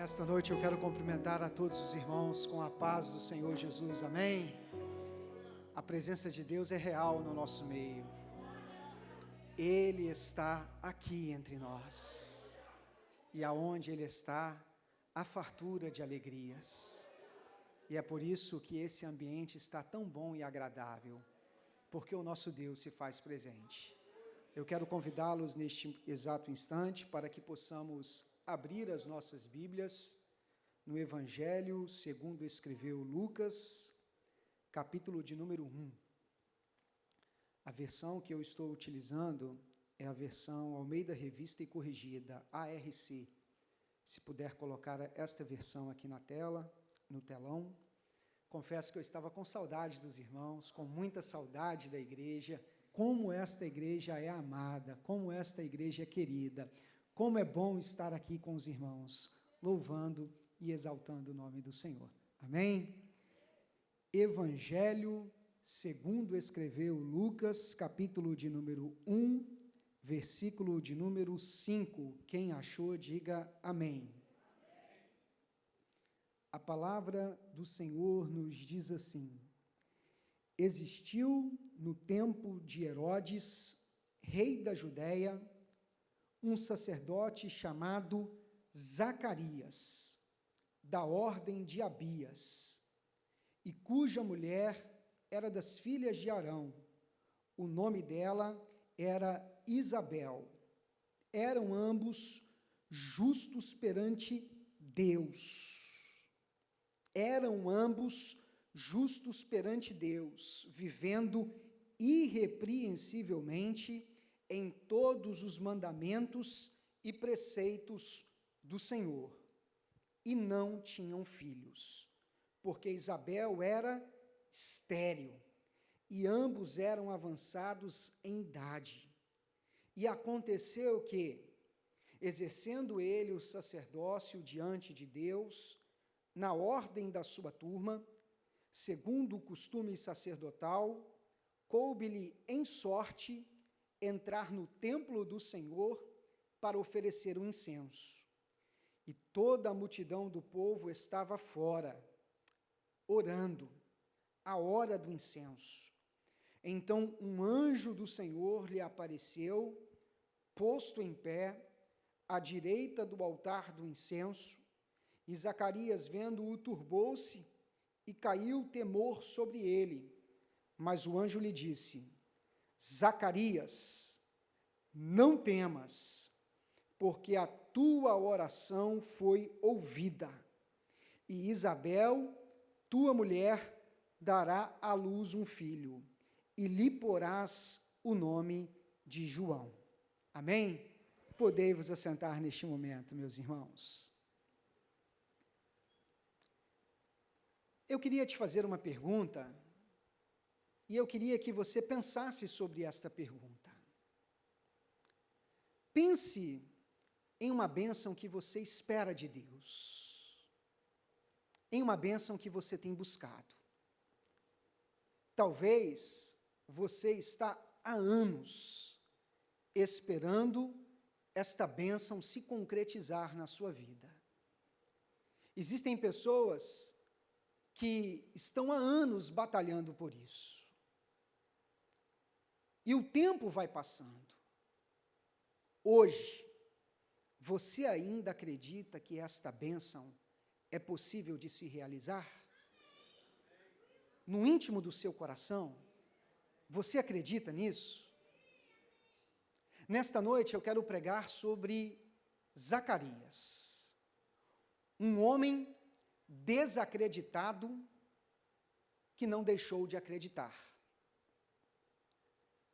Nesta noite eu quero cumprimentar a todos os irmãos com a paz do Senhor Jesus, amém? A presença de Deus é real no nosso meio. Ele está aqui entre nós. E aonde Ele está, há fartura de alegrias. E é por isso que esse ambiente está tão bom e agradável, porque o nosso Deus se faz presente. Eu quero convidá-los neste exato instante para que possamos abrir as nossas Bíblias no Evangelho segundo escreveu Lucas, capítulo de número 1. A versão que eu estou utilizando é a versão Almeida Revista e Corrigida, ARC. Se puder colocar esta versão aqui na tela, no telão. Confesso que eu estava com saudade dos irmãos, com muita saudade da igreja, como esta igreja é amada, como esta igreja é querida, como é bom estar aqui com os irmãos, louvando e exaltando o nome do Senhor. Amém? Evangelho segundo escreveu Lucas, capítulo de número 1, versículo de número 5. Quem achou, diga amém. A palavra do Senhor nos diz assim: existiu no tempo de Herodes, rei da Judéia, um sacerdote chamado Zacarias, da ordem de Abias, e cuja mulher era das filhas de Arão. O nome dela era Isabel. Eram ambos justos perante Deus. Eram ambos justos perante Deus, vivendo irrepreensivelmente em todos os mandamentos e preceitos do Senhor. E não tinham filhos, porque Isabel era estéril, e ambos eram avançados em idade. E aconteceu que, exercendo ele o sacerdócio diante de Deus, na ordem da sua turma, segundo o costume sacerdotal, coube-lhe em sorte entrar no templo do Senhor para oferecer o incenso. E toda a multidão do povo estava fora, orando, a hora do incenso. Então um anjo do Senhor lhe apareceu, posto em pé, à direita do altar do incenso, e Zacarias, vendo-o, turbou-se, e caiu temor sobre ele. Mas o anjo lhe disse: Zacarias, não temas, porque a tua oração foi ouvida, e Isabel, tua mulher, dará à luz um filho, e lhe porás o nome de João. Amém? Podei-vos assentar neste momento, meus irmãos. Eu queria te fazer uma pergunta, e eu queria que você pensasse sobre esta pergunta. Pense em uma bênção que você espera de Deus, em uma bênção que você tem buscado. Talvez você está há anos esperando esta bênção se concretizar na sua vida. Existem pessoas que estão há anos batalhando por isso. E o tempo vai passando. Hoje, você ainda acredita que esta bênção é possível de se realizar? No íntimo do seu coração, você acredita nisso? Nesta noite eu quero pregar sobre Zacarias, um homem desacreditado que não deixou de acreditar.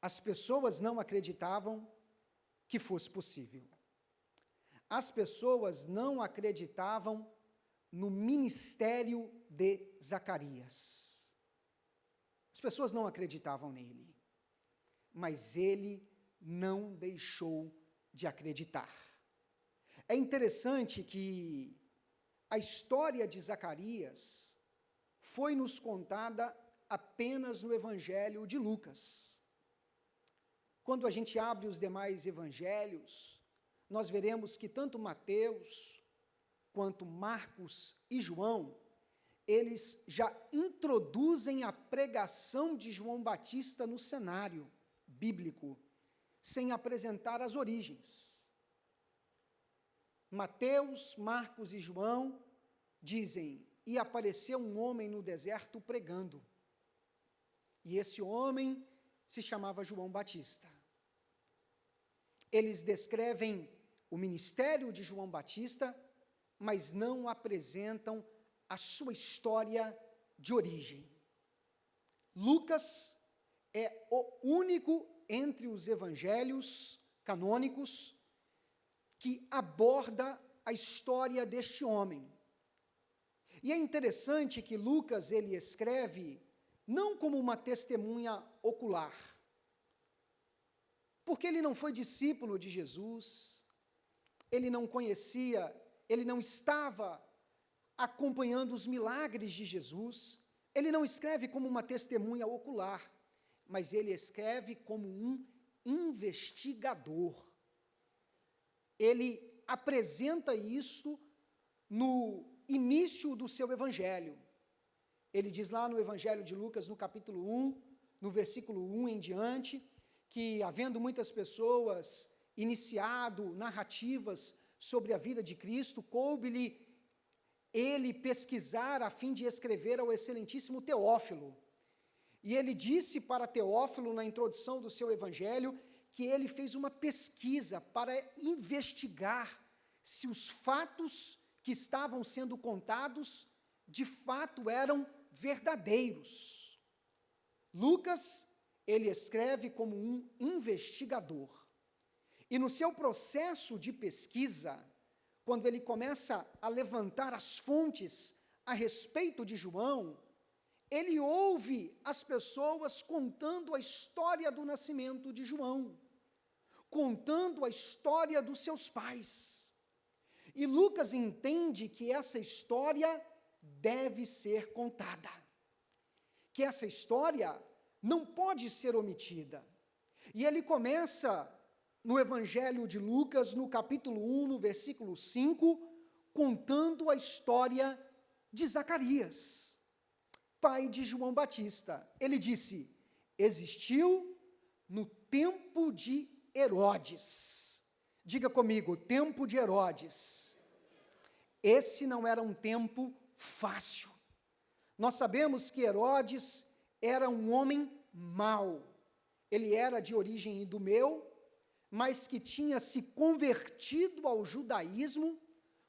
As pessoas não acreditavam que fosse possível. As pessoas não acreditavam no ministério de Zacarias. As pessoas não acreditavam nele, mas ele não deixou de acreditar. É interessante que a história de Zacarias foi nos contada apenas no Evangelho de Lucas. Quando a gente abre os demais evangelhos, nós veremos que tanto Mateus, quanto Marcos e João, eles já introduzem a pregação de João Batista no cenário bíblico, sem apresentar as origens. Mateus, Marcos e João dizem: e apareceu um homem no deserto pregando. E esse homem se chamava João Batista. Eles descrevem o ministério de João Batista, mas não apresentam a sua história de origem. Lucas é o único entre os evangelhos canônicos que aborda a história deste homem. E é interessante que Lucas, ele escreve não como uma testemunha ocular, porque ele não foi discípulo de Jesus, ele não conhecia, ele não estava acompanhando os milagres de Jesus, ele não escreve como uma testemunha ocular, mas ele escreve como um investigador. Ele apresenta isso no início do seu evangelho. Ele diz lá no evangelho de Lucas, no capítulo 1, no versículo 1 em diante, que havendo muitas pessoas iniciado narrativas sobre a vida de Cristo, coube-lhe ele pesquisar a fim de escrever ao excelentíssimo Teófilo. E ele disse para Teófilo, na introdução do seu evangelho, que ele fez uma pesquisa para investigar se os fatos que estavam sendo contados, de fato eram verdadeiros. Lucas, ele escreve como um investigador. E no seu processo de pesquisa, quando ele começa a levantar as fontes a respeito de João, ele ouve as pessoas contando a história do nascimento de João, contando a história dos seus pais. E Lucas entende que essa história deve ser contada, que essa história não pode ser omitida. E ele começa no Evangelho de Lucas, no capítulo 1, no versículo 5, contando a história de Zacarias, pai de João Batista. Ele disse: existiu no tempo de Herodes. Diga comigo, tempo de Herodes. Esse não era um tempo fácil. Nós sabemos que Herodes era um homem mau. Ele era de origem idumeu, mas que tinha se convertido ao judaísmo,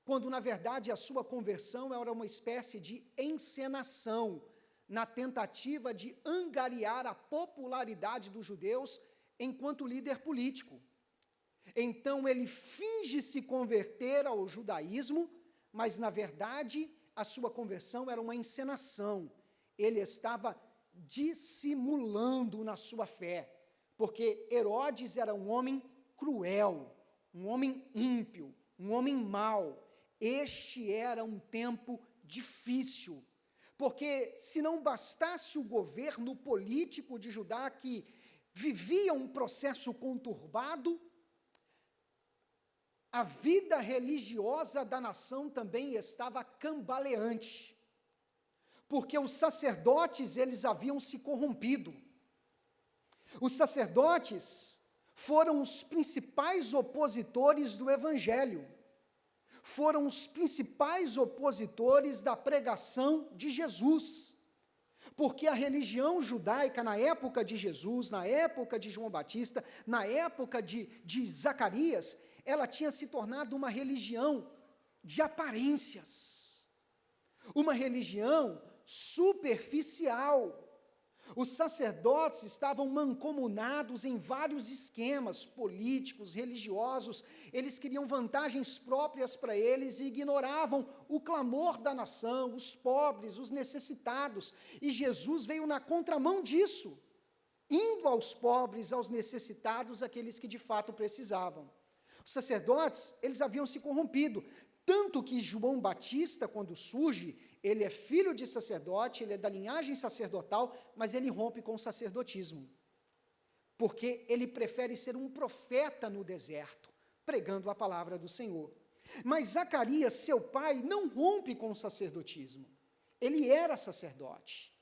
quando na verdade a sua conversão era uma espécie de encenação, na tentativa de angariar a popularidade dos judeus enquanto líder político. Então ele finge se converter ao judaísmo, mas na verdade a sua conversão era uma encenação. Ele estava dissimulando na sua fé, porque Herodes era um homem cruel, um homem ímpio, um homem mau. Este era um tempo difícil, porque se não bastasse o governo político de Judá, que vivia um processo conturbado, a vida religiosa da nação também estava cambaleante, porque os sacerdotes, eles haviam se corrompido. Os sacerdotes foram os principais opositores do evangelho, foram os principais opositores da pregação de Jesus, porque a religião judaica na época de Jesus, na época de João Batista, na época de Zacarias, ela tinha se tornado uma religião de aparências, uma religião superficial. Os sacerdotes estavam mancomunados em vários esquemas políticos, religiosos. Eles queriam vantagens próprias para eles e ignoravam o clamor da nação, os pobres, os necessitados. E Jesus veio na contramão disso, indo aos pobres, aos necessitados, aqueles que de fato precisavam. Os sacerdotes, eles haviam se corrompido, tanto que João Batista, quando surge, ele é filho de sacerdote, ele é da linhagem sacerdotal, mas ele rompe com o sacerdotismo, porque ele prefere ser um profeta no deserto, pregando a palavra do Senhor. Mas Zacarias, seu pai, não rompe com o sacerdotismo. Ele era sacerdote.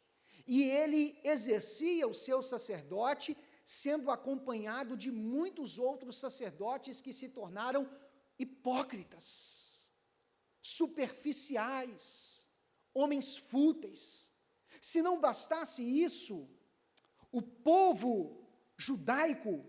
E ele exercia o seu sacerdote, sendo acompanhado de muitos outros sacerdotes que se tornaram hipócritas, superficiais, homens fúteis. Se não bastasse isso, o povo judaico,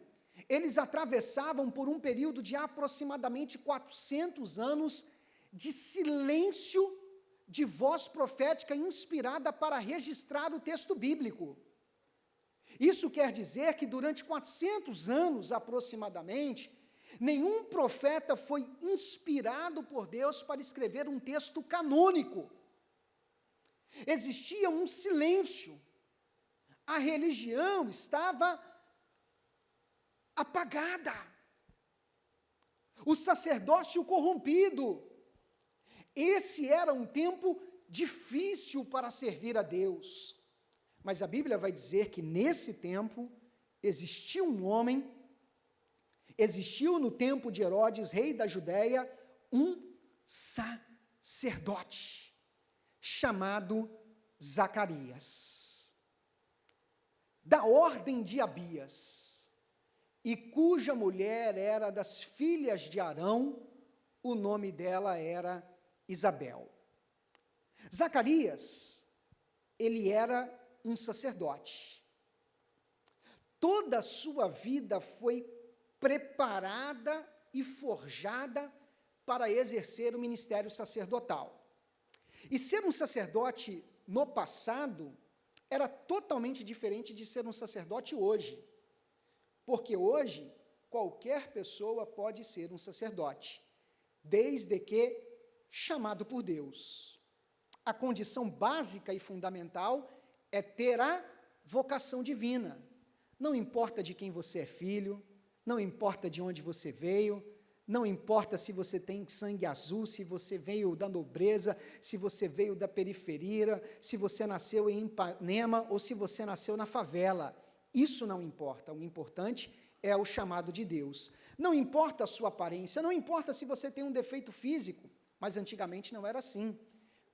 eles atravessavam por um período de aproximadamente 400 anos de silêncio de voz profética inspirada para registrar o texto bíblico. Isso quer dizer que durante 400 anos aproximadamente, nenhum profeta foi inspirado por Deus para escrever um texto canônico. Existia um silêncio. A religião estava apagada. O sacerdócio corrompido. Esse era um tempo difícil para servir a Deus. Mas a Bíblia vai dizer que nesse tempo existiu um homem, existiu no tempo de Herodes, rei da Judéia, um sacerdote chamado Zacarias, da ordem de Abias, e cuja mulher era das filhas de Arão, o nome dela era Isabel. Zacarias, ele era um sacerdote. Toda a sua vida foi preparada e forjada para exercer o ministério sacerdotal. E ser um sacerdote no passado era totalmente diferente de ser um sacerdote hoje. Porque hoje, qualquer pessoa pode ser um sacerdote, desde que chamado por Deus. A condição básica e fundamental é ter a vocação divina. Não importa de quem você é filho, não importa de onde você veio, não importa se você tem sangue azul, se você veio da nobreza, se você veio da periferia, se você nasceu em Ipanema ou se você nasceu na favela. Isso não importa. O importante é o chamado de Deus. Não importa a sua aparência, não importa se você tem um defeito físico, mas antigamente não era assim.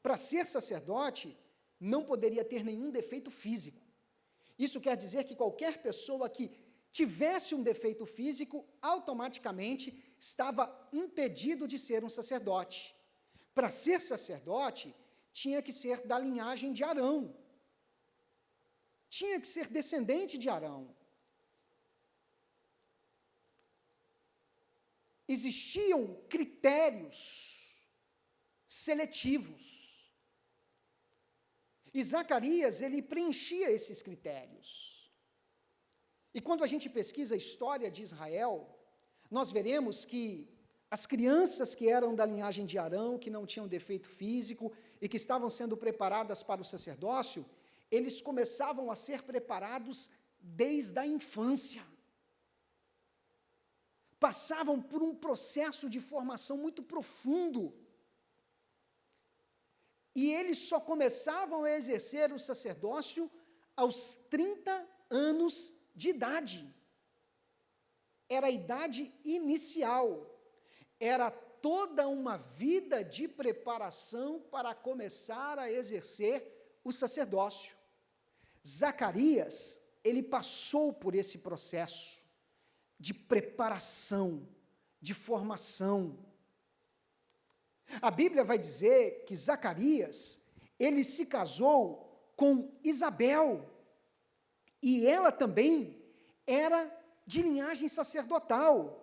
Para ser sacerdote, não poderia ter nenhum defeito físico. Isso quer dizer que qualquer pessoa que tivesse um defeito físico, automaticamente estava impedido de ser um sacerdote. Para ser sacerdote, tinha que ser da linhagem de Arão. Tinha que ser descendente de Arão. Existiam critérios seletivos. E Zacarias, ele preenchia esses critérios. E quando a gente pesquisa a história de Israel, nós veremos que as crianças que eram da linhagem de Arão, que não tinham defeito físico e que estavam sendo preparadas para o sacerdócio, eles começavam a ser preparados desde a infância. Passavam por um processo de formação muito profundo. E eles só começavam a exercer o sacerdócio aos 30 anos de idade. Era a idade inicial. Era toda uma vida de preparação para começar a exercer o sacerdócio. Zacarias, ele passou por esse processo de preparação, de formação. A Bíblia vai dizer que Zacarias, ele se casou com Isabel, e ela também era de linhagem sacerdotal.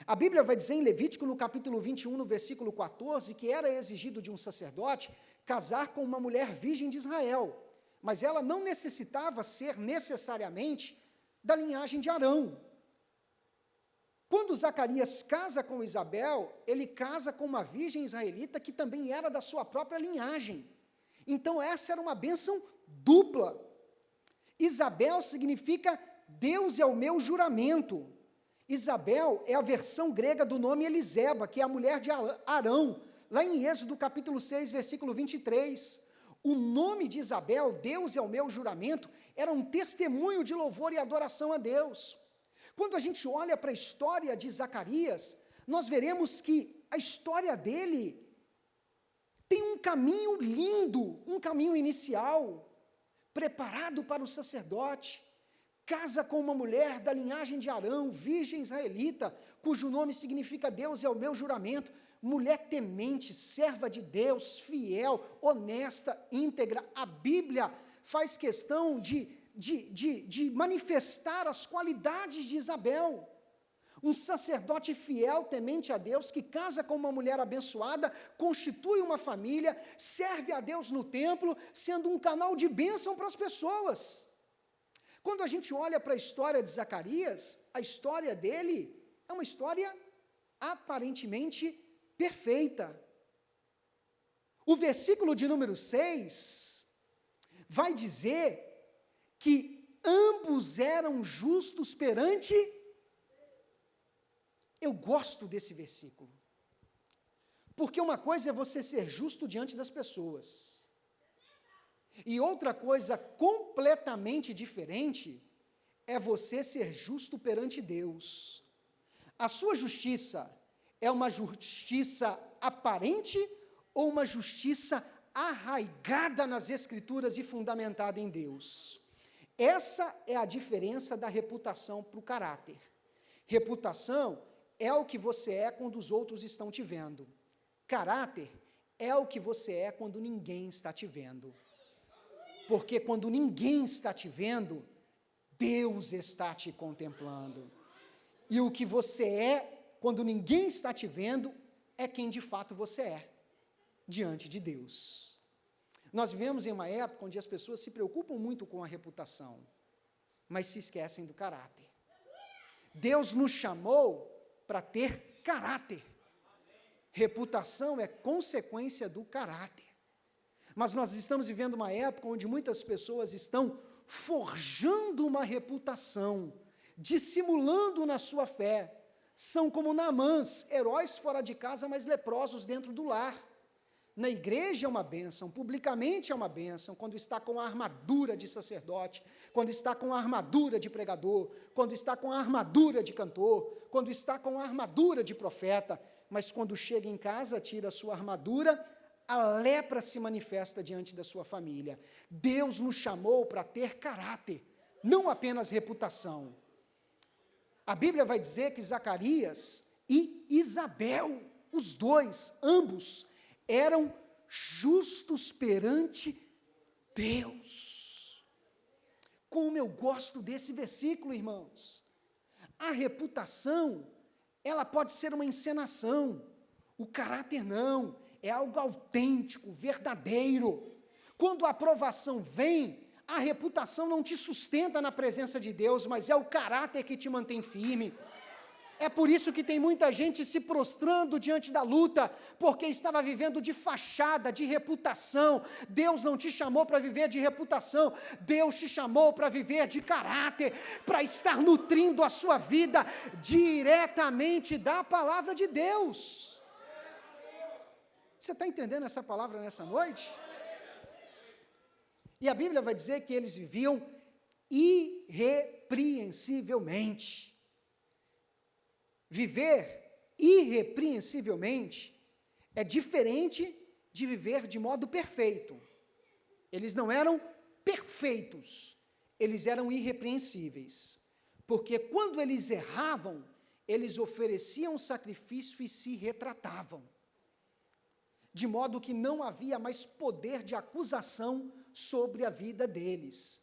A Bíblia vai dizer em Levítico, no capítulo 21, no versículo 14, que era exigido de um sacerdote casar com uma mulher virgem de Israel, mas ela não necessitava ser necessariamente da linhagem de Arão. Quando Zacarias casa com Isabel, ele casa com uma virgem israelita que também era da sua própria linhagem. Então essa era uma bênção dupla. Isabel significa Deus é o meu juramento. Isabel é a versão grega do nome Eliseba, que é a mulher de Arão, lá em Êxodo capítulo 6, versículo 23. O nome de Isabel, Deus é o meu juramento, era um testemunho de louvor e adoração a Deus. Quando a gente olha para a história de Zacarias, nós veremos que a história dele tem um caminho lindo, um caminho inicial, preparado para o sacerdote. Casa com uma mulher da linhagem de Arão, virgem israelita, cujo nome significa Deus é o meu juramento. Mulher temente, serva de Deus, fiel, honesta, íntegra. A Bíblia faz questão de manifestar as qualidades de Isabel. Um sacerdote fiel, temente a Deus, que casa com uma mulher abençoada, constitui uma família, serve a Deus no templo, sendo um canal de bênção para as pessoas. Quando a gente olha para a história de Zacarias, a história dele é uma história aparentemente perfeita. O versículo de número 6 vai dizer que ambos eram justos perante. Eu gosto desse versículo, porque uma coisa é você ser justo diante das pessoas, e outra coisa completamente diferente é você ser justo perante Deus. A sua justiça é uma justiça aparente ou uma justiça arraigada nas Escrituras e fundamentada em Deus? Essa é a diferença da reputação para o caráter. Reputação é o que você é quando os outros estão te vendo. Caráter é o que você é quando ninguém está te vendo. Porque quando ninguém está te vendo, Deus está te contemplando. E o que você é, quando ninguém está te vendo, é quem de fato você é, diante de Deus. Nós vivemos em uma época onde as pessoas se preocupam muito com a reputação, mas se esquecem do caráter. Deus nos chamou para ter caráter. Reputação é consequência do caráter. Mas nós estamos vivendo uma época onde muitas pessoas estão forjando uma reputação, dissimulando na sua fé. São como Naamãs, heróis fora de casa, mas leprosos dentro do lar. Na igreja é uma bênção, publicamente é uma bênção, quando está com a armadura de sacerdote, quando está com a armadura de pregador, quando está com a armadura de cantor, quando está com a armadura de profeta, mas quando chega em casa, tira a sua armadura, a lepra se manifesta diante da sua família. Deus nos chamou para ter caráter, não apenas reputação. A Bíblia vai dizer que Zacarias e Isabel, os dois, ambos, eram justos perante Deus. Como eu gosto desse versículo, irmãos. A reputação, ela pode ser uma encenação, o caráter não, é algo autêntico, verdadeiro. Quando a aprovação vem, a reputação não te sustenta na presença de Deus, mas é o caráter que te mantém firme. É por isso que tem muita gente se prostrando diante da luta, porque estava vivendo de fachada, de reputação. Deus não te chamou para viver de reputação, Deus te chamou para viver de caráter, para estar nutrindo a sua vida diretamente da palavra de Deus. Você está entendendo essa palavra nessa noite? E a Bíblia vai dizer que eles viviam irrepreensivelmente. Viver irrepreensivelmente é diferente de viver de modo perfeito. Eles não eram perfeitos, eles eram irrepreensíveis. Porque quando eles erravam, eles ofereciam sacrifício e se retratavam. De modo que não havia mais poder de acusação sobre a vida deles.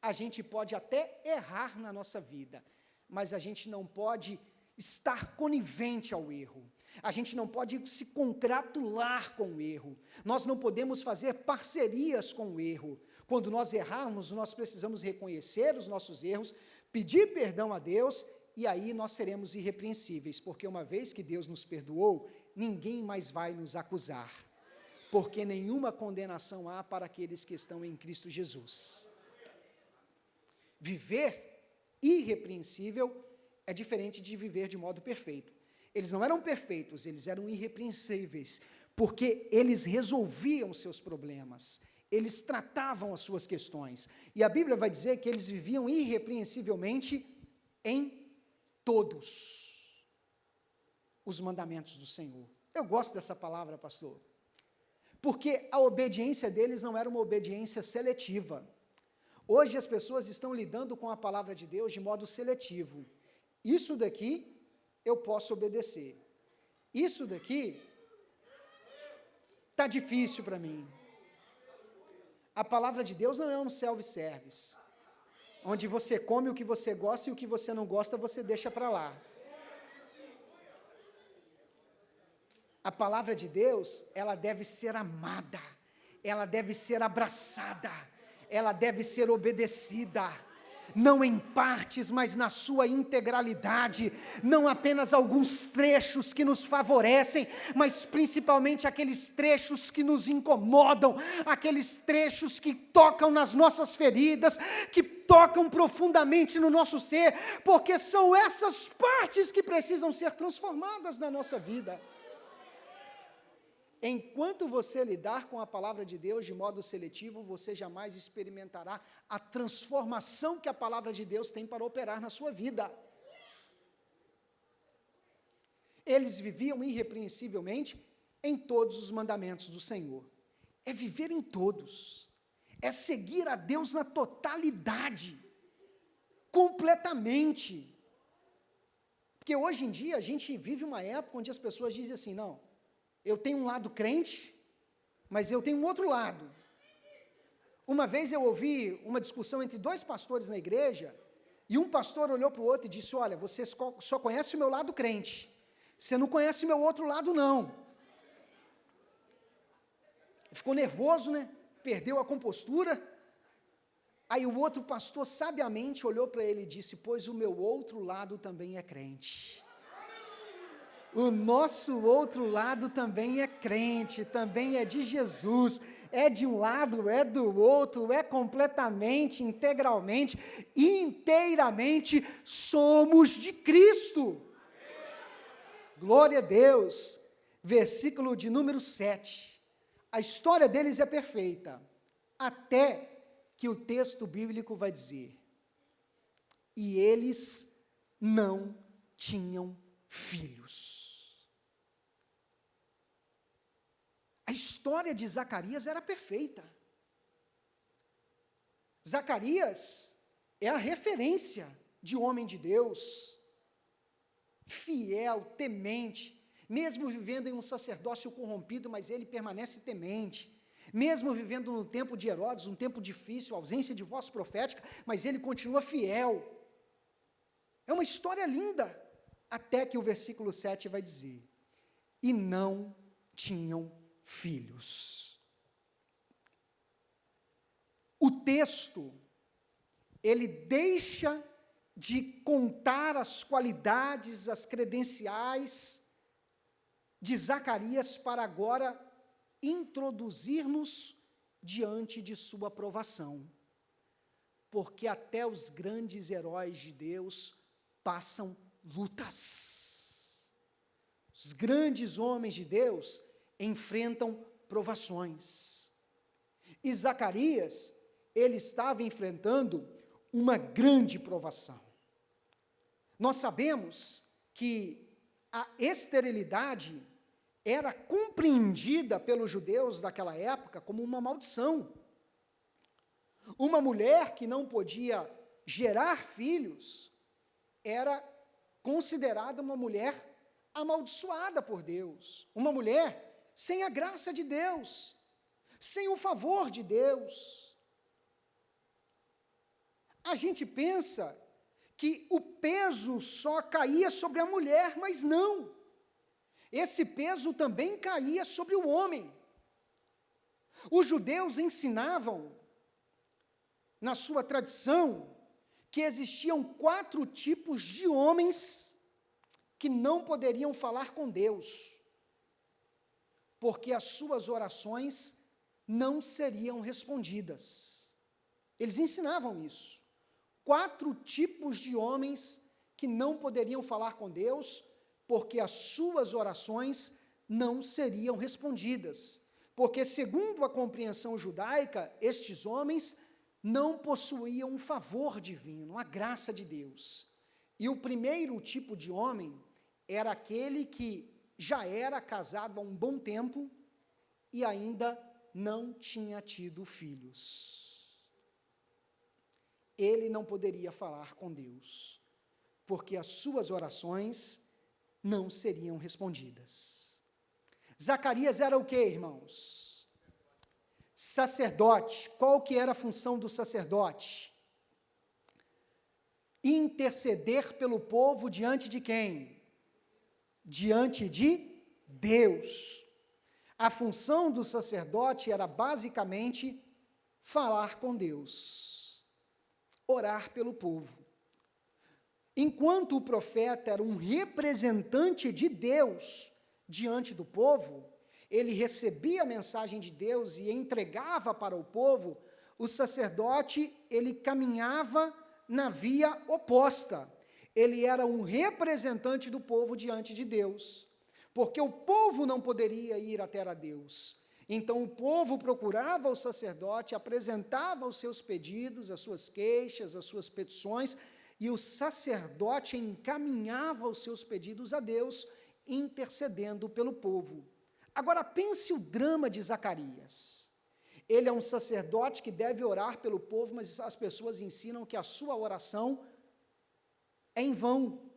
A gente pode até errar na nossa vida, mas a gente não pode estar conivente ao erro. A gente não pode se congratular com o erro. Nós não podemos fazer parcerias com o erro. Quando nós errarmos, nós precisamos reconhecer os nossos erros, pedir perdão a Deus, e aí nós seremos irrepreensíveis, porque uma vez que Deus nos perdoou, ninguém mais vai nos acusar, porque nenhuma condenação há para aqueles que estão em Cristo Jesus. Viver irrepreensível é diferente de viver de modo perfeito. Eles não eram perfeitos, eles eram irrepreensíveis, porque eles resolviam seus problemas, eles tratavam as suas questões. E a Bíblia vai dizer que eles viviam irrepreensivelmente em todos os mandamentos do Senhor. Eu gosto dessa palavra, pastor, porque a obediência deles não era uma obediência seletiva. Hoje as pessoas estão lidando com a palavra de Deus de modo seletivo. Isso daqui eu posso obedecer. Isso daqui está difícil para mim. A palavra de Deus não é um self-service, onde você come o que você gosta e o que você não gosta você deixa para lá. A palavra de Deus, ela deve ser amada, ela deve ser abraçada, ela deve ser obedecida, não em partes, mas na sua integralidade, não apenas alguns trechos que nos favorecem, mas principalmente aqueles trechos que nos incomodam, aqueles trechos que tocam nas nossas feridas, que tocam profundamente no nosso ser, porque são essas partes que precisam ser transformadas na nossa vida. Enquanto você lidar com a palavra de Deus de modo seletivo, você jamais experimentará a transformação que a palavra de Deus tem para operar na sua vida. Eles viviam irrepreensivelmente em todos os mandamentos do Senhor. É viver em todos, é seguir a Deus na totalidade, completamente. Porque hoje em dia a gente vive uma época onde as pessoas dizem assim, não, eu tenho um lado crente, mas eu tenho um outro lado. Uma vez eu ouvi uma discussão entre dois pastores na igreja, e um pastor olhou para o outro e disse, olha, você só conhece o meu lado crente, você não conhece o meu outro lado não. Ficou nervoso, né? Perdeu a compostura. Aí o outro pastor sabiamente olhou para ele e disse, pois o meu outro lado também é crente. O nosso outro lado também é crente, também é de Jesus, é de um lado, é do outro, é completamente, integralmente, inteiramente somos de Cristo. Glória a Deus. Versículo de número 7. A história deles é perfeita, até que o texto bíblico vai dizer, e eles não tinham filhos. A história de Zacarias era perfeita. Zacarias é a referência de homem de Deus, fiel, temente, mesmo vivendo em um sacerdócio corrompido, mas ele permanece temente, mesmo vivendo no tempo de Herodes, um tempo difícil, ausência de voz profética, mas ele continua fiel. É uma história linda, até que o versículo 7 vai dizer, e não tinham filhos. O texto, ele deixa de contar as qualidades, as credenciais de Zacarias para agora introduzir-nos diante de sua aprovação. Porque até os grandes heróis de Deus passam lutas. Os grandes homens de Deus enfrentam provações. E Zacarias, ele estava enfrentando uma grande provação. Nós sabemos que a esterilidade era compreendida pelos judeus daquela época como uma maldição. Uma mulher que não podia gerar filhos era considerada uma mulher amaldiçoada por Deus, uma mulher sem a graça de Deus, sem o favor de Deus. A gente pensa que o peso só caía sobre a mulher, mas não. Esse peso também caía sobre o homem. Os judeus ensinavam, na sua tradição, que existiam 4 tipos de homens que não poderiam falar com Deus, porque as suas orações não seriam respondidas. Eles ensinavam isso. 4 tipos de homens que não poderiam falar com Deus, porque as suas orações não seriam respondidas. Porque, segundo a compreensão judaica, estes homens não possuíam um favor divino, a graça de Deus. E o primeiro tipo de homem era aquele que já era casado há um bom tempo e ainda não tinha tido filhos. Ele não poderia falar com Deus, porque as suas orações não seriam respondidas. Zacarias era o quê, irmãos? Sacerdote. Qual que era a função do sacerdote? Interceder pelo povo diante de quem? Diante de Deus. A função do sacerdote era basicamente falar com Deus, orar pelo povo. Enquanto o profeta era um representante de Deus diante do povo, ele recebia a mensagem de Deus e entregava para o povo, o sacerdote, ele caminhava na via oposta. Ele era um representante do povo diante de Deus, porque o povo não poderia ir até a Deus. Então o povo procurava o sacerdote, apresentava os seus pedidos, as suas queixas, as suas petições, e o sacerdote encaminhava os seus pedidos a Deus, intercedendo pelo povo. Agora pense o drama de Zacarias. Ele é um sacerdote que deve orar pelo povo, mas as pessoas ensinam que a sua oração é em vão,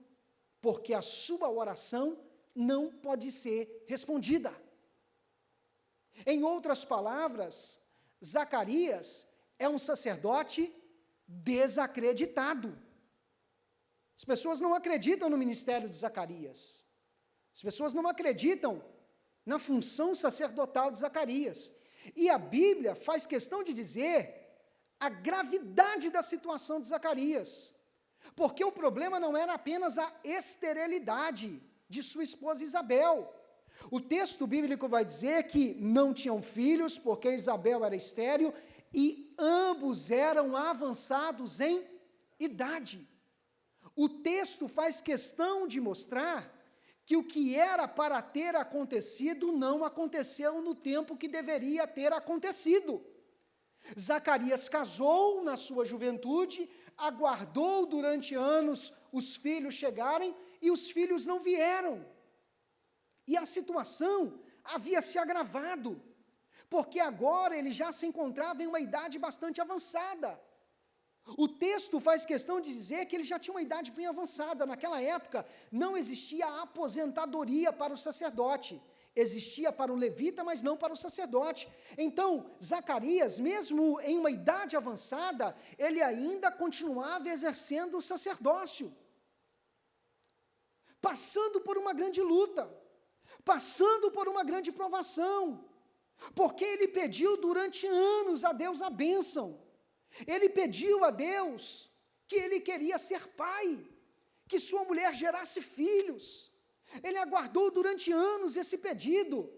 porque a sua oração não pode ser respondida. Em outras palavras, Zacarias é um sacerdote desacreditado. As pessoas não acreditam no ministério de Zacarias. As pessoas não acreditam na função sacerdotal de Zacarias. E a Bíblia faz questão de dizer a gravidade da situação de Zacarias. Porque o problema não era apenas a esterilidade de sua esposa Isabel. O texto bíblico vai dizer que não tinham filhos, porque Isabel era estéril, e ambos eram avançados em idade. O texto faz questão de mostrar que o que era para ter acontecido não aconteceu no tempo que deveria ter acontecido. Zacarias casou na sua juventude, aguardou durante anos os filhos chegarem e os filhos não vieram. E a situação havia se agravado, porque agora ele já se encontrava em uma idade bastante avançada. O texto faz questão de dizer que ele já tinha uma idade bem avançada. Naquela época, não existia aposentadoria para o sacerdote. Existia para o levita, mas não para o sacerdote. Então, Zacarias, mesmo em uma idade avançada, ele ainda continuava exercendo o sacerdócio, passando por uma grande luta, passando por uma grande provação, porque ele pediu durante anos a Deus a bênção. Ele pediu a Deus que ele queria ser pai, que sua mulher gerasse filhos. Ele aguardou durante anos esse pedido.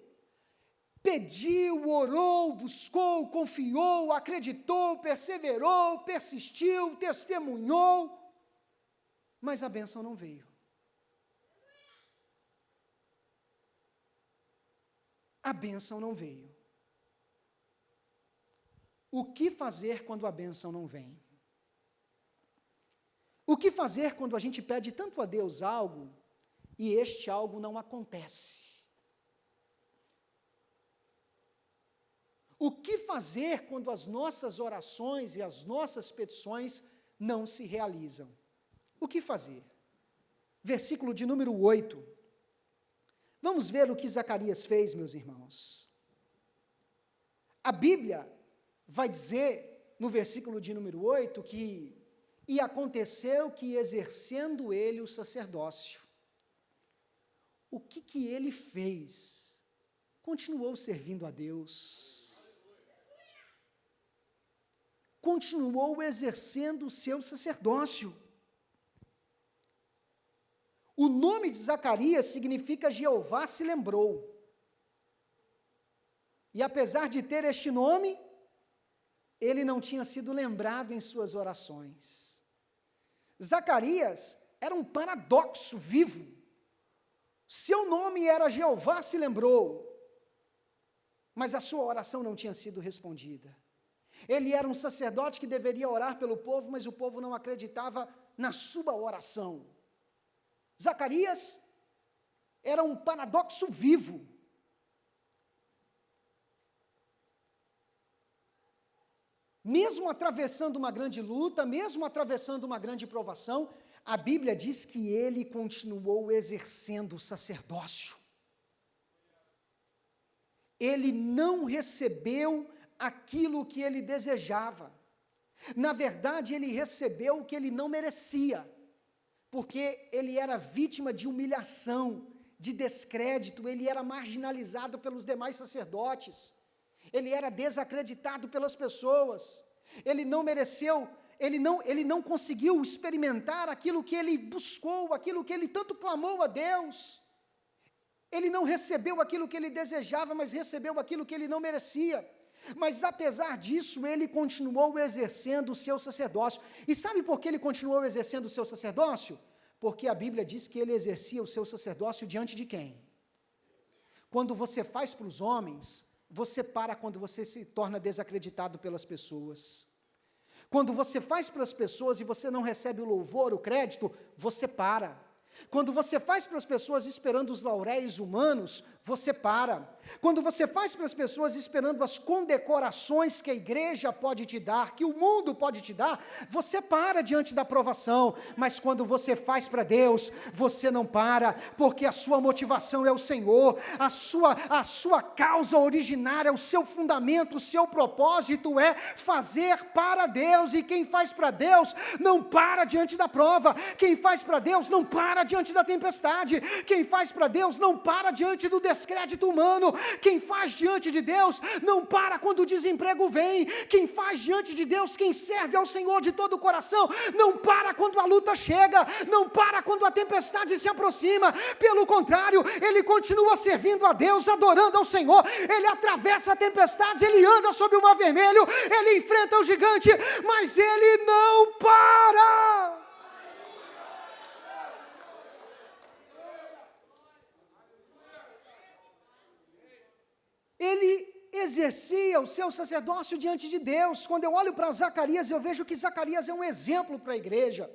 Pediu, orou, buscou, confiou, acreditou, perseverou, persistiu, testemunhou, mas a bênção não veio. A bênção não veio. O que fazer quando a bênção não vem? O que fazer quando a gente pede tanto a Deus algo e este algo não acontece? O que fazer quando as nossas orações e as nossas petições não se realizam? O que fazer? Versículo de número 8. Vamos ver o que Zacarias fez, meus irmãos. A Bíblia vai dizer, no versículo de número 8, que e aconteceu que, exercendo ele o sacerdócio, o que ele fez? Continuou servindo a Deus. Continuou exercendo o seu sacerdócio. O nome de Zacarias significa Jeová se lembrou. E apesar de ter este nome, ele não tinha sido lembrado em suas orações. Zacarias era um paradoxo vivo. Seu nome era Jeová se lembrou, mas a sua oração não tinha sido respondida. Ele era um sacerdote que deveria orar pelo povo, mas o povo não acreditava na sua oração. Zacarias era um paradoxo vivo. Mesmo atravessando uma grande luta, mesmo atravessando uma grande provação, a Bíblia diz que ele continuou exercendo o sacerdócio. Ele não recebeu aquilo que ele desejava. Na verdade, ele recebeu o que ele não merecia, porque ele era vítima de humilhação, de descrédito, ele era marginalizado pelos demais sacerdotes, ele era desacreditado pelas pessoas, ele não mereceu, ele não conseguiu experimentar aquilo que ele buscou, aquilo que ele tanto clamou a Deus. Ele não recebeu aquilo que ele desejava, mas recebeu aquilo que ele não merecia. Mas apesar disso, ele continuou exercendo o seu sacerdócio. E sabe por que ele continuou exercendo o seu sacerdócio? Porque a Bíblia diz que ele exercia o seu sacerdócio diante de quem? Quando você faz para os homens, você para quando você se torna desacreditado pelas pessoas. Quando você faz para as pessoas e você não recebe o louvor, o crédito, você para. Quando você faz para as pessoas esperando os lauréis humanos, você para. Quando você faz para as pessoas esperando as condecorações que a igreja pode te dar, que o mundo pode te dar, você para diante da provação. Mas quando você faz para Deus, você não para, porque a sua motivação é o Senhor, a sua causa originária, o seu fundamento, o seu propósito é fazer para Deus. E quem faz para Deus não para diante da prova, quem faz para Deus não para diante da tempestade, quem faz para Deus não para diante do descrédito humano, quem faz diante de Deus não para quando o desemprego vem, quem faz diante de Deus, quem serve ao Senhor de todo o coração, não para quando a luta chega, não para quando a tempestade se aproxima, pelo contrário, ele continua servindo a Deus, adorando ao Senhor, ele atravessa a tempestade, ele anda sobre o mar vermelho, ele enfrenta o gigante, mas ele não para. Ele exercia o seu sacerdócio diante de Deus. Quando eu olho para Zacarias, eu vejo que Zacarias é um exemplo para a igreja,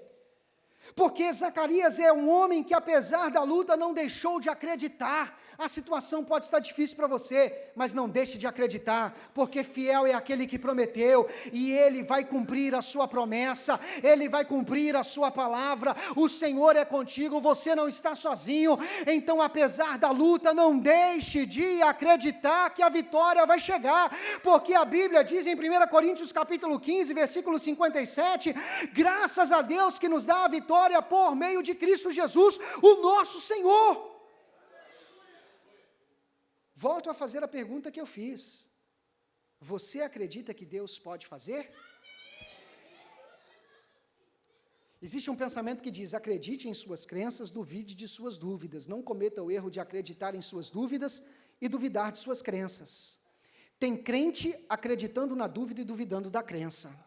porque Zacarias é um homem que, apesar da luta, não deixou de acreditar. A situação pode estar difícil para você, mas não deixe de acreditar, porque fiel é aquele que prometeu, e ele vai cumprir a sua promessa, ele vai cumprir a sua palavra. O Senhor é contigo, você não está sozinho. Então, apesar da luta, não deixe de acreditar que a vitória vai chegar, porque a Bíblia diz em 1 Coríntios capítulo 15, versículo 57, graças a Deus que nos dá a vitória por meio de Cristo Jesus, o nosso Senhor. Volto a fazer a pergunta que eu fiz. Você acredita que Deus pode fazer? Existe um pensamento que diz: acredite em suas crenças, duvide de suas dúvidas. Não cometa o erro de acreditar em suas dúvidas e duvidar de suas crenças. Tem crente acreditando na dúvida e duvidando da crença.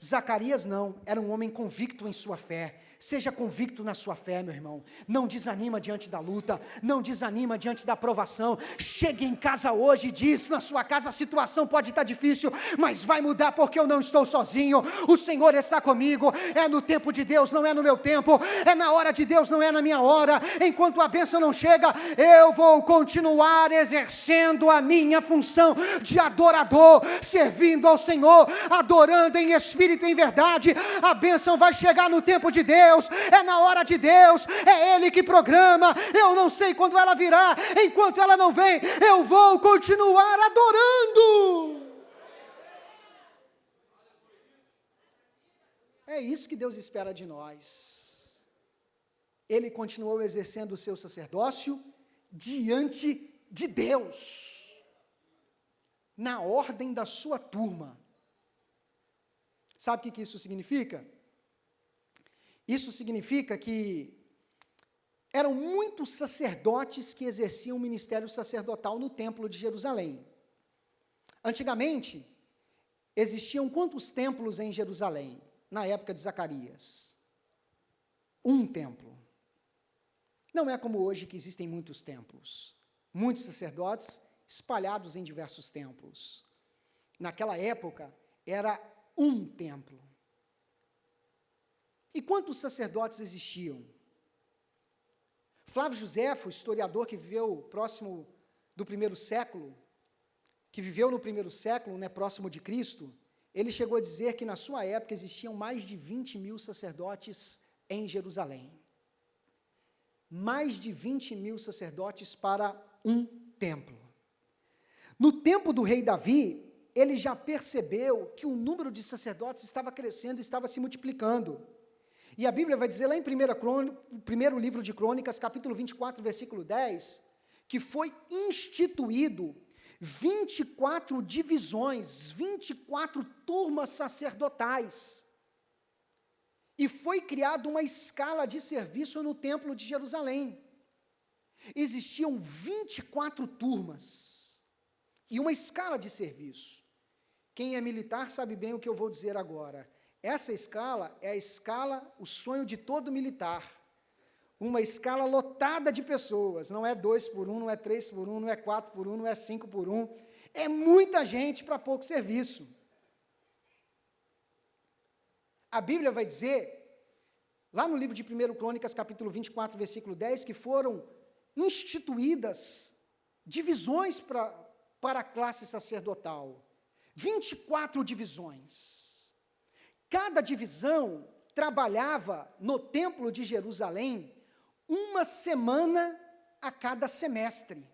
Zacarias não, era um homem convicto em sua fé. Seja convicto na sua fé, meu irmão. Não desanima diante da luta, não desanima diante da provação. Chegue em casa hoje e diz: na sua casa a situação pode estar difícil, mas vai mudar, porque eu não estou sozinho. O Senhor está comigo. É no tempo de Deus, não é no meu tempo. É na hora de Deus, não é na minha hora. Enquanto a bênção não chega, eu vou continuar exercendo a minha função de adorador, servindo ao Senhor, adorando em espírito e em verdade. A bênção vai chegar no tempo de Deus, é na hora de Deus, é Ele que programa. Eu não sei quando ela virá, enquanto ela não vem, eu vou continuar adorando. É isso que Deus espera de nós. Ele continuou exercendo o seu sacerdócio diante de Deus, na ordem da sua turma. Sabe o que isso significa? Isso significa que eram muitos sacerdotes que exerciam o ministério sacerdotal no templo de Jerusalém. Antigamente, existiam quantos templos em Jerusalém, na época de Zacarias? Um templo. Não é como hoje que existem muitos templos. Muitos sacerdotes espalhados em diversos templos. Naquela época, era um templo. E quantos sacerdotes existiam? Flávio Josefo, historiador que viveu próximo do primeiro século, que viveu no primeiro século, né, próximo de Cristo, ele chegou a dizer que na sua época existiam mais de 20 mil sacerdotes em Jerusalém. Mais de 20 mil sacerdotes para um templo. No tempo do rei Davi, ele já percebeu que o número de sacerdotes estava crescendo, estava se multiplicando. E a Bíblia vai dizer lá em primeiro livro de Crônicas, capítulo 24, versículo 10, que foi instituído 24 divisões, 24 turmas sacerdotais. E foi criada uma escala de serviço no Templo de Jerusalém. Existiam 24 turmas e uma escala de serviço. Quem é militar sabe bem o que eu vou dizer agora. Essa escala é a escala, o sonho de todo militar. Uma escala lotada de pessoas, não é 2 por 1, não é 3 por 1, não é 4 por 1, não é 5 por 1. É muita gente para pouco serviço. A Bíblia vai dizer, lá no livro de 1 Crônicas, capítulo 24, versículo 10, que foram instituídas divisões para a classe sacerdotal. 24 divisões. Cada divisão trabalhava no Templo de Jerusalém uma semana a cada semestre.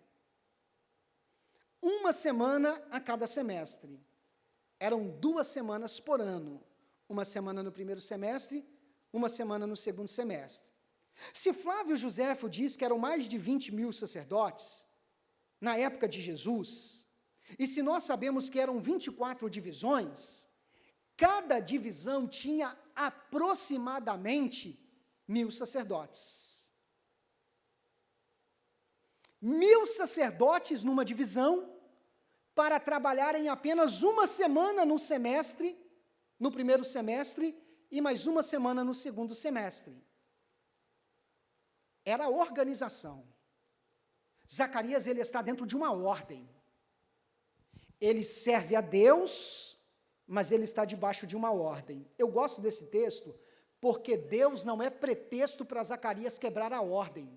Uma semana a cada semestre. Eram 2 semanas por ano. Uma semana no primeiro semestre, uma semana no segundo semestre. Se Flávio Josefo diz que eram mais de 20 mil sacerdotes, na época de Jesus, e se nós sabemos que eram 24 divisões, cada divisão tinha aproximadamente 1000 sacerdotes. 1000 sacerdotes numa divisão, para trabalharem apenas uma semana no semestre, no primeiro semestre, e mais uma semana no segundo semestre. Era a organização. Zacarias, ele está dentro de uma ordem. Ele serve a Deus, mas ele está debaixo de uma ordem. Eu gosto desse texto, porque Deus não é pretexto para Zacarias quebrar a ordem.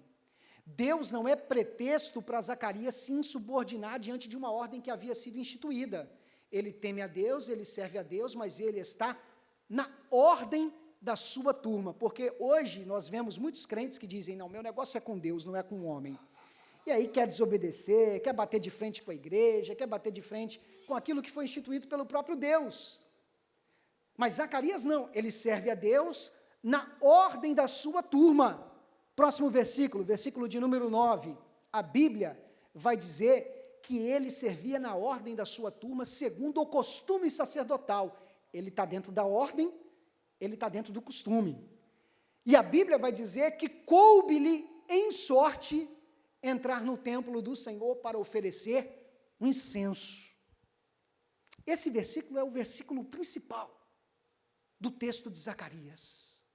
Deus não é pretexto para Zacarias se insubordinar diante de uma ordem que havia sido instituída. Ele teme a Deus, ele serve a Deus, mas ele está na ordem da sua turma, porque hoje nós vemos muitos crentes que dizem, não, meu negócio é com Deus, não é com o homem. E aí quer desobedecer, quer bater de frente com a igreja, quer bater de frente com aquilo que foi instituído pelo próprio Deus. Mas Zacarias não, ele serve a Deus na ordem da sua turma. Próximo versículo, versículo de número 9, a Bíblia vai dizer que ele servia na ordem da sua turma segundo o costume sacerdotal. Ele está dentro da ordem, ele está dentro do costume. E a Bíblia vai dizer que coube-lhe em sorte entrar no templo do Senhor para oferecer um incenso. Esse versículo é o versículo principal do texto de Zacarias.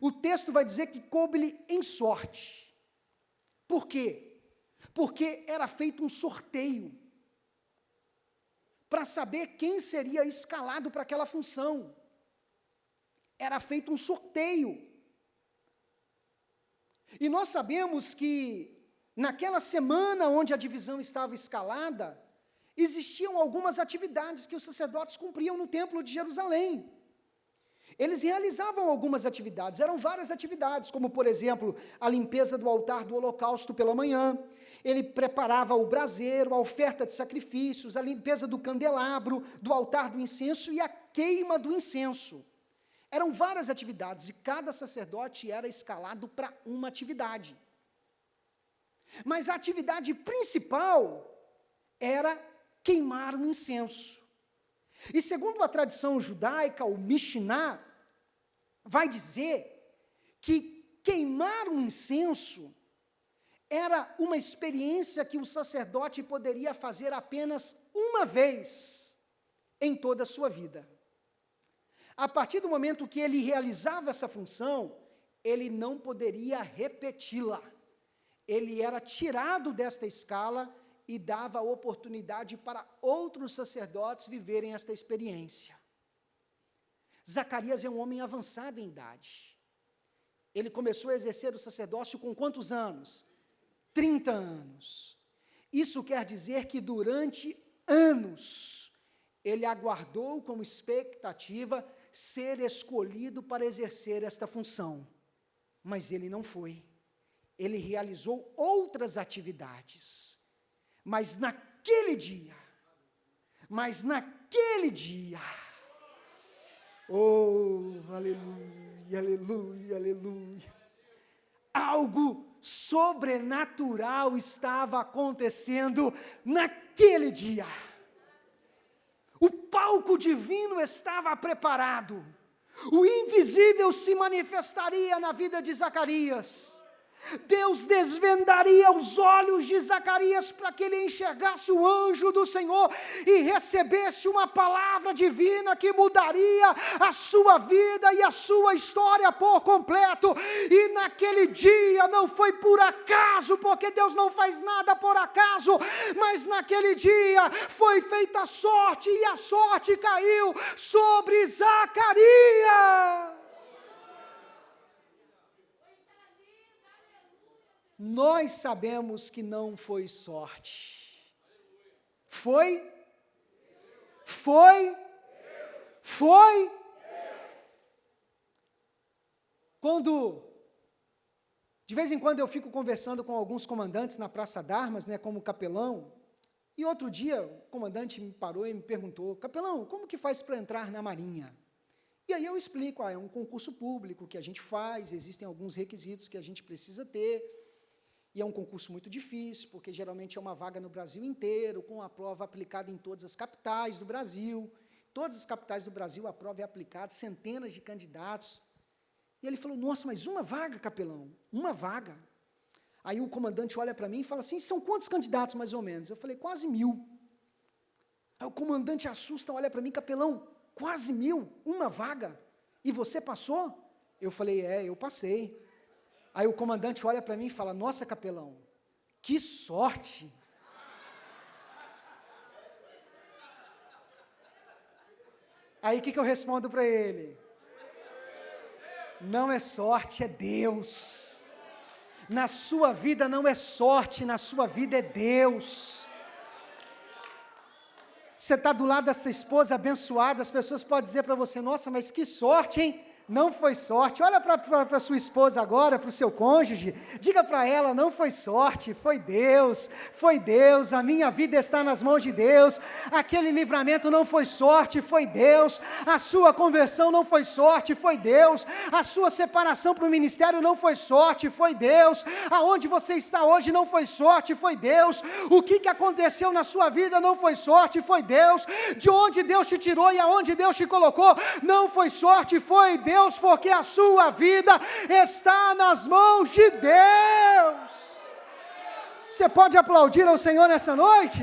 O texto vai dizer que coube-lhe em sorte. Por quê? Porque era feito um sorteio para saber quem seria escalado para aquela função. Era feito um sorteio. E nós sabemos que naquela semana onde a divisão estava escalada, existiam algumas atividades que os sacerdotes cumpriam no Templo de Jerusalém. Eles realizavam algumas atividades, eram várias atividades, como, por exemplo, a limpeza do altar do holocausto pela manhã, ele preparava o braseiro, a oferta de sacrifícios, a limpeza do candelabro, do altar do incenso e a queima do incenso. Eram várias atividades e cada sacerdote era escalado para uma atividade. Mas a atividade principal era queimar o incenso. E segundo a tradição judaica, o Mishnah vai dizer que queimar um incenso era uma experiência que o sacerdote poderia fazer apenas uma vez em toda a sua vida. A partir do momento que ele realizava essa função, ele não poderia repeti-la. Ele era tirado desta escala e dava a oportunidade para outros sacerdotes viverem esta experiência. Zacarias é um homem avançado em idade. Ele começou a exercer o sacerdócio com quantos anos? 30 anos. Isso quer dizer que durante anos, ele aguardou como expectativa ser escolhido para exercer esta função. Mas ele não foi. Ele realizou outras atividades. Mas naquele dia, oh, aleluia, aleluia, aleluia, algo sobrenatural estava acontecendo naquele dia. O palco divino estava preparado. O invisível se manifestaria na vida de Zacarias. Deus desvendaria os olhos de Zacarias para que ele enxergasse o anjo do Senhor e recebesse uma palavra divina que mudaria a sua vida e a sua história por completo. E naquele dia não foi por acaso, porque Deus não faz nada por acaso, mas naquele dia foi feita sorte e a sorte caiu sobre Zacarias. Nós sabemos que não foi sorte. Foi. De vez em quando eu fico conversando com alguns comandantes na Praça d'Armas, como capelão, e outro dia o comandante me parou e me perguntou: capelão, como que faz para entrar na Marinha? E aí eu explico: é um concurso público que a gente faz, existem alguns requisitos que a gente precisa ter, e é um concurso muito difícil, porque geralmente é uma vaga no Brasil inteiro, com a prova aplicada em todas as capitais do Brasil. Todas as capitais do Brasil a prova é aplicada, centenas de candidatos. E ele falou: nossa, mas uma vaga, capelão? Uma vaga? Aí o comandante olha para mim e fala assim: são quantos candidatos mais ou menos? Eu falei: quase 1000. Aí o comandante assusta, olha para mim: capelão, quase 1000? Uma vaga? E você passou? Eu falei: eu passei. Aí o comandante olha para mim e fala: nossa, capelão, que sorte. Aí o que eu respondo para ele? Não é sorte, é Deus. Na sua vida não é sorte, na sua vida é Deus. Você está do lado dessa esposa abençoada, as pessoas podem dizer para você: nossa, mas que sorte, hein? Não foi sorte. Olha para sua esposa agora, para o seu cônjuge, diga para ela: não foi sorte, foi Deus, a minha vida está nas mãos de Deus, aquele livramento não foi sorte, foi Deus, a sua conversão não foi sorte, foi Deus, a sua separação para o ministério não foi sorte, foi Deus, aonde você está hoje não foi sorte, foi Deus, o que aconteceu na sua vida não foi sorte, foi Deus, de onde Deus te tirou e aonde Deus te colocou, não foi sorte, foi Deus, porque a sua vida está nas mãos de Deus. Você pode aplaudir ao Senhor nessa noite?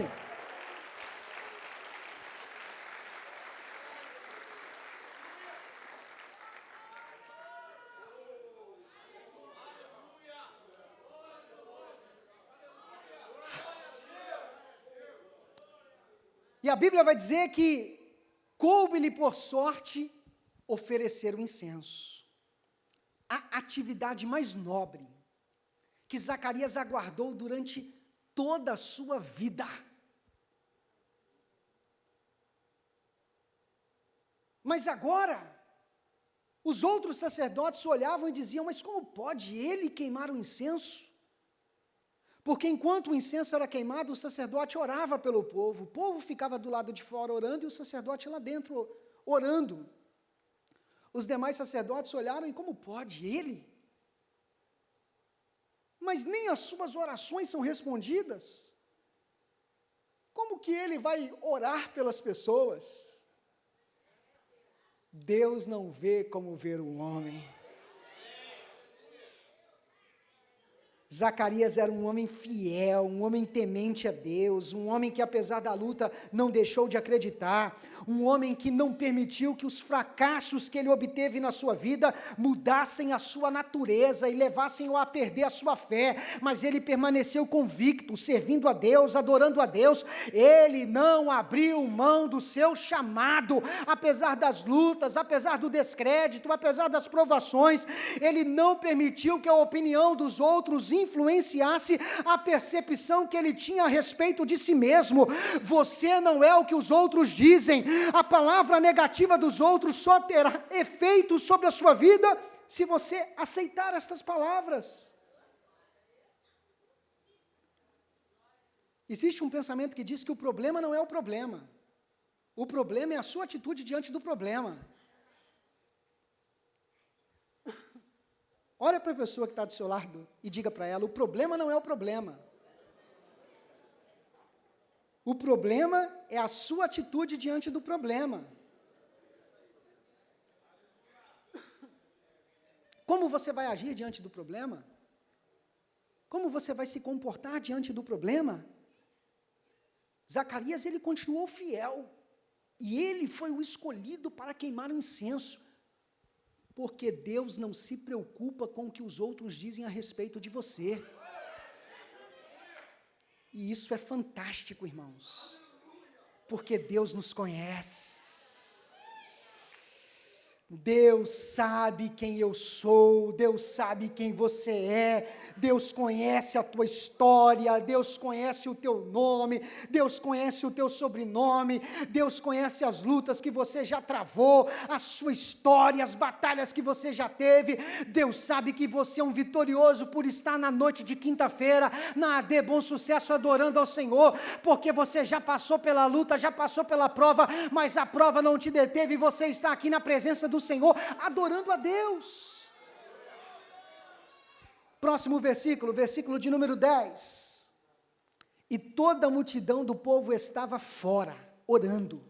E a Bíblia vai dizer que coube-lhe por sorte oferecer o incenso, a atividade mais nobre, que Zacarias aguardou durante toda a sua vida. Mas agora, os outros sacerdotes olhavam e diziam: mas como pode ele queimar o incenso? Porque enquanto o incenso era queimado, o sacerdote orava pelo povo, o povo ficava do lado de fora orando e o sacerdote lá dentro orando. Os demais sacerdotes olharam e: como pode ele? Mas nem as suas orações são respondidas. Como que ele vai orar pelas pessoas? Deus não vê como vê o homem. Zacarias era um homem fiel, um homem temente a Deus, um homem que apesar da luta não deixou de acreditar, um homem que não permitiu que os fracassos que ele obteve na sua vida mudassem a sua natureza e levassem-o a perder a sua fé, mas ele permaneceu convicto, servindo a Deus, adorando a Deus. Ele não abriu mão do seu chamado, apesar das lutas, apesar do descrédito, apesar das provações. Ele não permitiu que a opinião dos outros influenciasse a percepção que ele tinha a respeito de si mesmo. Você não é o que os outros dizem. A palavra negativa dos outros só terá efeito sobre a sua vida se você aceitar estas palavras. Existe um pensamento que diz que o problema não é o problema. O problema é a sua atitude diante do problema. Olha para a pessoa que está do seu lado e diga para ela: o problema não é o problema. O problema é a sua atitude diante do problema. Como você vai agir diante do problema? Como você vai se comportar diante do problema? Zacarias, ele continuou fiel. E ele foi o escolhido para queimar o incenso. Porque Deus não se preocupa com o que os outros dizem a respeito de você. E isso é fantástico, irmãos. Porque Deus nos conhece. Deus sabe quem eu sou, Deus sabe quem você é, Deus conhece a tua história, Deus conhece o teu nome, Deus conhece o teu sobrenome, Deus conhece as lutas que você já travou, a sua história, as batalhas que você já teve. Deus sabe que você é um vitorioso por estar na noite de quinta-feira, na AD Bom Sucesso, adorando ao Senhor, porque você já passou pela luta, já passou pela prova, mas a prova não te deteve e você está aqui na presença do Senhor, adorando a Deus. Próximo versículo, versículo de número 10. E toda a multidão do povo estava fora, orando,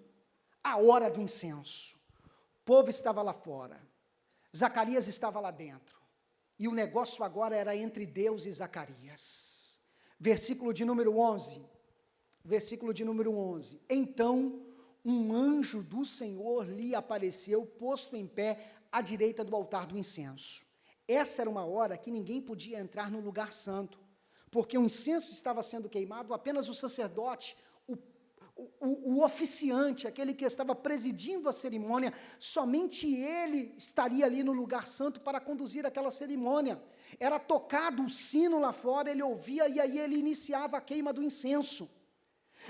a hora do incenso. O povo estava lá fora, Zacarias estava lá dentro, e o negócio agora era entre Deus e Zacarias. Versículo de número 11, então um anjo do Senhor lhe apareceu, posto em pé à direita do altar do incenso. Essa era uma hora que ninguém podia entrar no lugar santo, porque o incenso estava sendo queimado, apenas o sacerdote, o oficiante, aquele que estava presidindo a cerimônia, somente ele estaria ali no lugar santo para conduzir aquela cerimônia. Era tocado o sino lá fora, ele ouvia e aí ele iniciava a queima do incenso.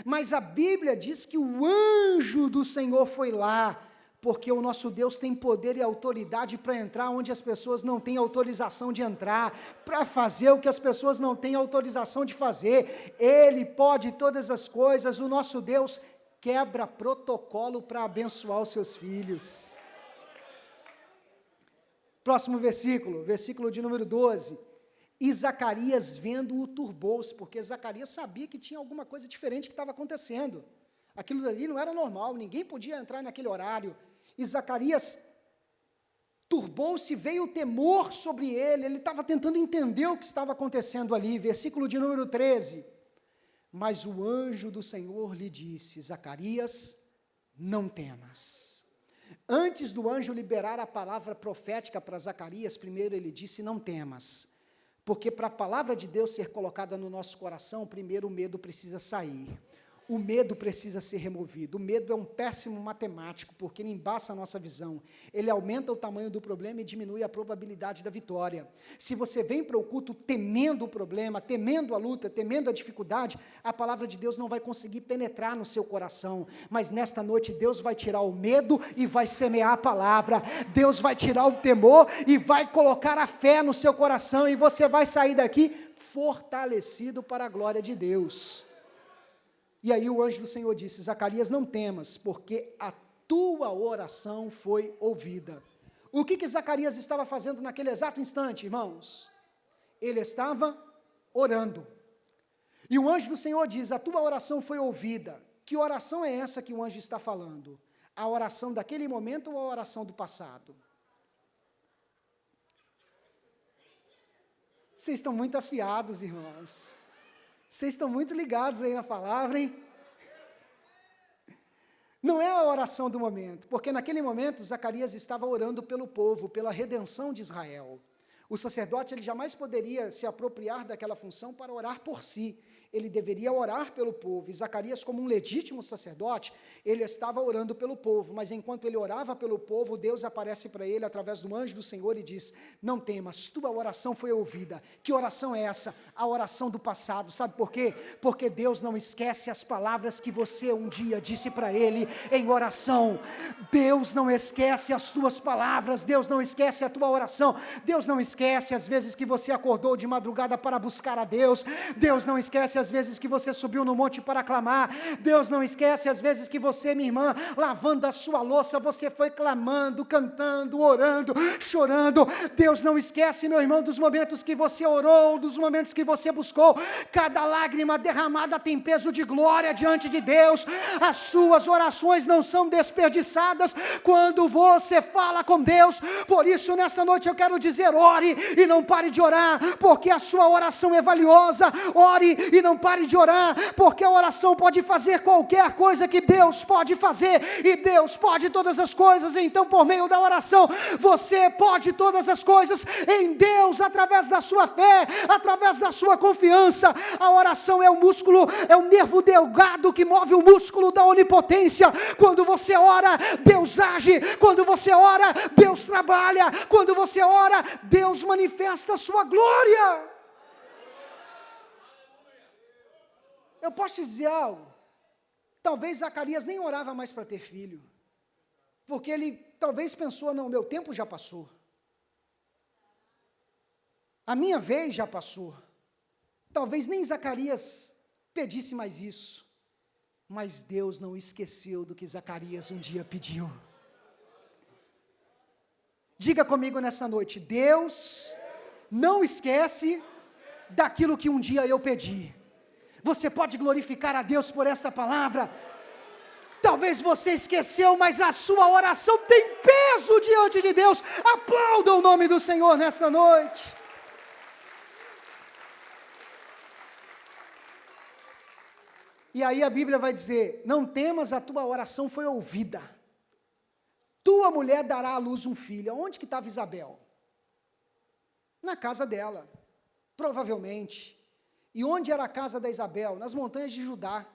Mas a Bíblia diz que o anjo do Senhor foi lá, porque o nosso Deus tem poder e autoridade para entrar onde as pessoas não têm autorização de entrar, para fazer o que as pessoas não têm autorização de fazer. Ele pode todas as coisas. O nosso Deus quebra protocolo para abençoar os seus filhos. Próximo versículo, versículo de número 12. E Zacarias vendo-o turbou-se, porque Zacarias sabia que tinha alguma coisa diferente que estava acontecendo. Aquilo dali não era normal, ninguém podia entrar naquele horário. E Zacarias turbou-se, veio o temor sobre ele, ele estava tentando entender o que estava acontecendo ali. Versículo de número 13. Mas o anjo do Senhor lhe disse: Zacarias, não temas. Antes do anjo liberar a palavra profética para Zacarias, primeiro ele disse: não temas. Porque para a palavra de Deus ser colocada no nosso coração, primeiro o medo precisa sair. O medo precisa ser removido. O medo é um péssimo matemático, porque ele embaça a nossa visão. Ele aumenta o tamanho do problema e diminui a probabilidade da vitória. Se você vem para o culto temendo o problema, temendo a luta, temendo a dificuldade, a palavra de Deus não vai conseguir penetrar no seu coração. Mas nesta noite Deus vai tirar o medo e vai semear a palavra. Deus vai tirar o temor e vai colocar a fé no seu coração, e você vai sair daqui fortalecido para a glória de Deus. E aí o anjo do Senhor disse: Zacarias, não temas, porque a tua oração foi ouvida. O que Zacarias estava fazendo naquele exato instante, irmãos? Ele estava orando. E o anjo do Senhor diz: a tua oração foi ouvida. Que oração é essa que o anjo está falando? A oração daquele momento ou a oração do passado? Vocês estão muito afiados, irmãos. Vocês estão muito ligados aí na palavra, hein? Não é a oração do momento, porque naquele momento Zacarias estava orando pelo povo, pela redenção de Israel. O sacerdote, ele jamais poderia se apropriar daquela função para orar por si. Ele deveria orar pelo povo. E Zacarias, como um legítimo sacerdote, ele estava orando pelo povo, mas enquanto ele orava pelo povo, Deus aparece para ele através do anjo do Senhor e diz: não temas, tua oração foi ouvida. Que oração é essa? A oração do passado. Sabe por quê? Porque Deus não esquece as palavras que você um dia disse para ele em oração. Deus não esquece as tuas palavras, Deus não esquece a tua oração, Deus não esquece as vezes que você acordou de madrugada para buscar a Deus, Deus não esquece as vezes que você subiu no monte para clamar, Deus não esquece as vezes que você, minha irmã, lavando a sua louça, você foi clamando, cantando, orando, chorando. Deus não esquece, meu irmão, dos momentos que você orou, dos momentos que você buscou. Cada lágrima derramada tem peso de glória diante de Deus. As suas orações não são desperdiçadas quando você fala com Deus. Por isso, nesta noite eu quero dizer: ore e não pare de orar, porque a sua oração é valiosa. Ore e não pare de orar, porque a oração pode fazer qualquer coisa que Deus pode fazer, e Deus pode todas as coisas. Então, por meio da oração, você pode todas as coisas em Deus, através da sua fé, através da sua confiança. A oração é o músculo, é o nervo delgado que move o músculo da onipotência. Quando você ora, Deus age. Quando você ora, Deus trabalha. Quando você ora, Deus manifesta a sua glória. Eu posso te dizer algo? Talvez Zacarias nem orava mais para ter filho, porque ele talvez pensou: não, meu tempo já passou, a minha vez já passou. Talvez nem Zacarias pedisse mais isso, mas Deus não esqueceu do que Zacarias um dia pediu. Diga comigo nessa noite: Deus não esquece daquilo que um dia eu pedi. Você pode glorificar a Deus por essa palavra? Talvez você esqueceu, mas a sua oração tem peso diante de Deus. Aplauda o nome do Senhor nesta noite. E aí a Bíblia vai dizer: não temas, a tua oração foi ouvida. Tua mulher dará à luz um filho. Onde que estava Isabel? Na casa dela, provavelmente. E onde era a casa da Isabel? Nas montanhas de Judá,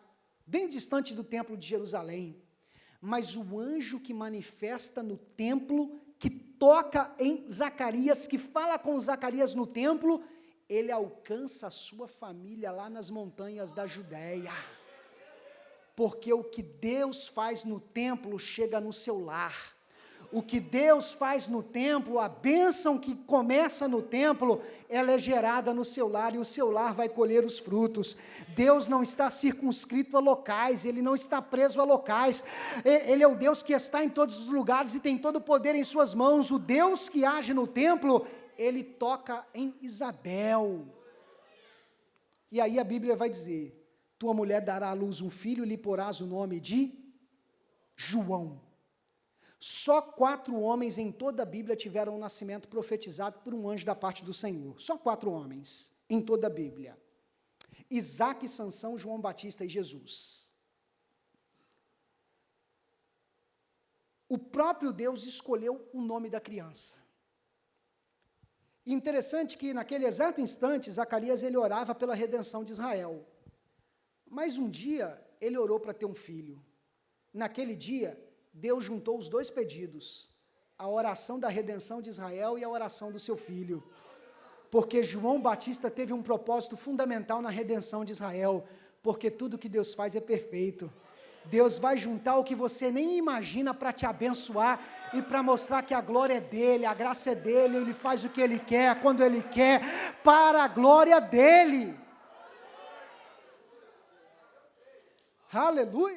bem distante do templo de Jerusalém. Mas o anjo que manifesta no templo, que toca em Zacarias, que fala com Zacarias no templo, ele alcança a sua família lá nas montanhas da Judéia. Porque o que Deus faz no templo chega no seu lar. O que Deus faz no templo, a bênção que começa no templo, ela é gerada no seu lar, e o seu lar vai colher os frutos. Deus não está circunscrito a locais, Ele não está preso a locais. Ele é o Deus que está em todos os lugares e tem todo o poder em suas mãos. O Deus que age no templo, Ele toca em Isabel. E aí a Bíblia vai dizer: tua mulher dará à luz um filho e lhe porás o nome de João. Só 4 homens em toda a Bíblia tiveram um nascimento profetizado por um anjo da parte do Senhor. Só 4 homens em toda a Bíblia: Isaac, Sansão, João Batista e Jesus. O próprio Deus escolheu o nome da criança. E interessante que naquele exato instante, Zacarias ele orava pela redenção de Israel. Mas um dia, ele orou para ter um filho. Naquele dia, Deus juntou os 2 pedidos, a oração da redenção de Israel e a oração do seu filho, porque João Batista teve um propósito fundamental na redenção de Israel, porque tudo que Deus faz é perfeito. Deus vai juntar o que você nem imagina para te abençoar e para mostrar que a glória é dele, a graça é dele, ele faz o que ele quer, quando ele quer, para a glória dele. Aleluia!